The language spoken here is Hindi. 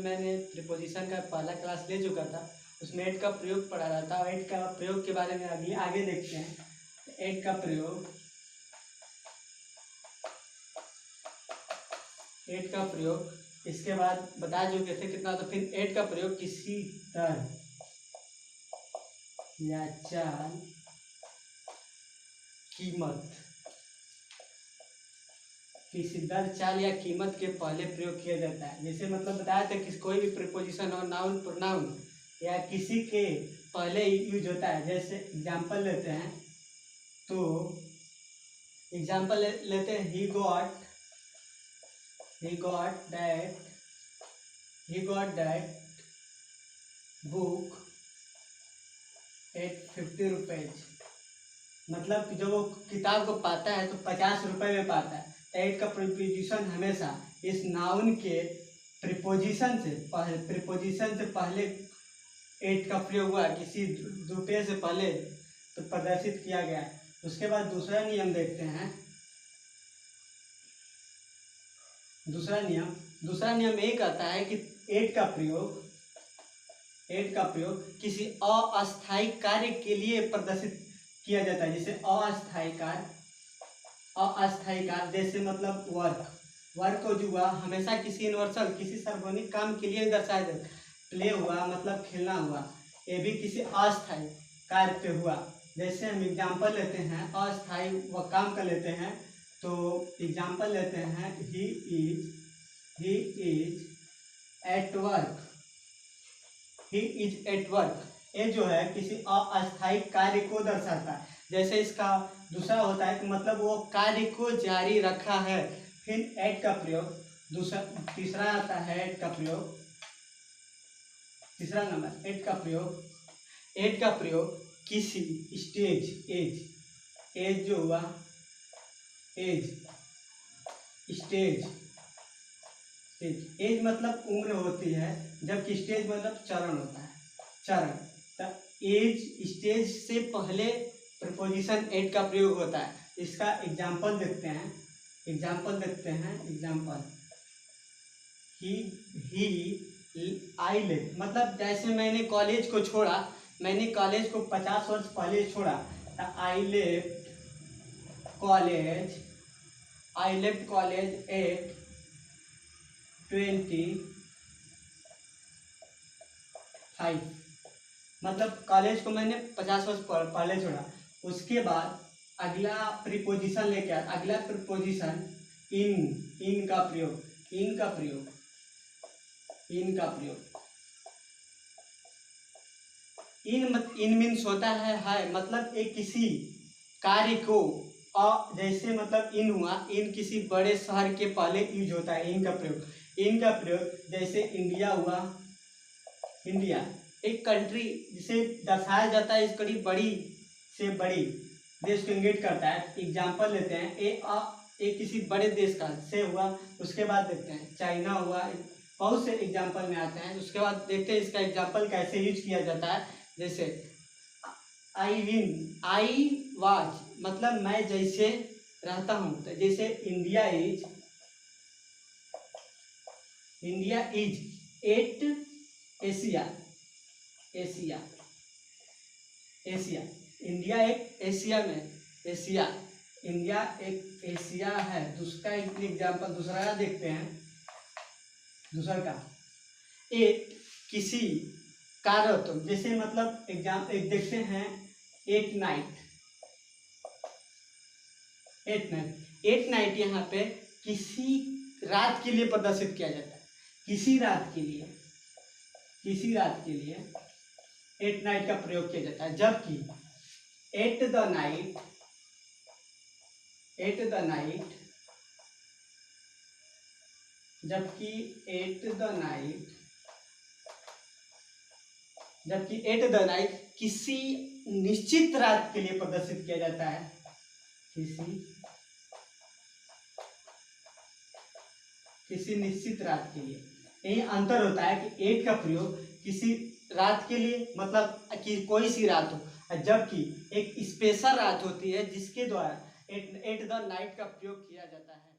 मैंने प्रीपोजिशन का पहला क्लास ले चुका था, उसमें एट का प्रयोग पढ़ा रहा था और एट का प्रयोग के बारे में आगे देखते हैं। एट का प्रयोग इसके बाद बता चुके थे कितना, तो फिर एट का प्रयोग किसी दर या चाल कीमत, किसी दर चाल या कीमत के पहले प्रयोग किया जाता है। जैसे मतलब बताया था कि कोई भी प्रीपोजिशन और नाउन प्रोनाउन या किसी के पहले यूज होता है। जैसे एग्जाम्पल लेते हैं, तो एग्जाम्पल लेते हैं, he got that book at 50 rupees. मतलब जब वो किताब को पाता है तो 50 रुपए में पाता है। एट का प्रीपोजिशन हमेशा इस नाउन के प्रीपोजिशन से पहले एट का प्रयोग हुआ, किसी रुपये से पहले तो प्रदर्शित किया गया है। उसके बाद दूसरा नियम देखते हैं। दूसरा नियम ये कहता है कि एट का प्रयोग किसी अस्थायी कार्य के लिए प्रदर्शित किया जाता है। जैसे अस्थायी कार्य जैसे मतलब वर्क को जो हुआ हमेशा किसी यूनिवर्सल, किसी सार्वजनिक काम के लिए दर्शाया जाता है। प्ले हुआ मतलब खेलना हुआ, ये भी किसी अस्थायी कार्य पे हुआ। जैसे हम एग्जाम्पल लेते हैं, अस्थायी व काम का लेते हैं, तो एग्जाम्पल लेते हैं, ही इज एट वर्क। ये जो है किसी अस्थायी कार्य को दर्शाता है। जैसे इसका दूसरा होता है कि मतलब वो कार्य को जारी रखा है। फिर एट का प्रयोग तीसरा आता है, तीसरा नंबर एट का प्रयोग किसी एज जो हुआ एज मतलब उम्र होती है, जबकि स्टेज मतलब चरण होता है। तो एज स्टेज से पहले प्रीपोजिशन एट का प्रयोग होता है। इसका एग्जाम्पल देखते हैं। आई लेफ्ट, मतलब जैसे मैंने कॉलेज को छोड़ा, मैंने कॉलेज को 50 वर्ष पहले छोड़ा, तो आई लेफ्ट कॉलेज एट 25, मतलब कॉलेज को मैंने 50 वर्ष पहले छोड़ा। उसके बाद अगला प्रीपोजिशन लेके आया, अगला प्रीपोजिशन इन का प्रयोग इन मीन्स होता है मतलब एक किसी कार्य को, जैसे मतलब इन हुआ, इन किसी बड़े शहर के पहले यूज होता है इन का प्रयोग। जैसे इंडिया हुआ, इंडिया एक कंट्री जिसे दर्शाया जाता है, इस बड़ी से बड़ी देश को इंगित करता है। एग्जाम्पल लेते हैं, एक किसी बड़े देश का से हुआ। उसके बाद देखते हैं चाइना हुआ, बहुत से एग्जाम्पल में आते हैं। उसके बाद देखते हैं इसका एग्जाम्पल कैसे यूज किया जाता है। जैसे आई वाज मतलब मैं जैसे रहता हूँ, तो जैसे India is at Asia. India एक एशिया में, इंडिया एक एशिया है। दूसरा एग्जाम्पल दूसरा देखते हैं। दूसरा का एक किसी कार्य, जैसे मतलब एक देखते हैं, एट नाइट यहाँ पे किसी रात के लिए प्रदर्शित किया जाता है। किसी रात के लिए एट नाइट का प्रयोग किया जाता है। जबकि एट द नाइट किसी निश्चित रात के लिए प्रदर्शित किया जाता है। किसी निश्चित रात के लिए, यही अंतर होता है कि एट का प्रयोग किसी रात के लिए मतलब कि कोई सी रात हो, जबकि एक स्पेशल रात होती है जिसके द्वारा एट द नाइट का प्रयोग किया जाता है।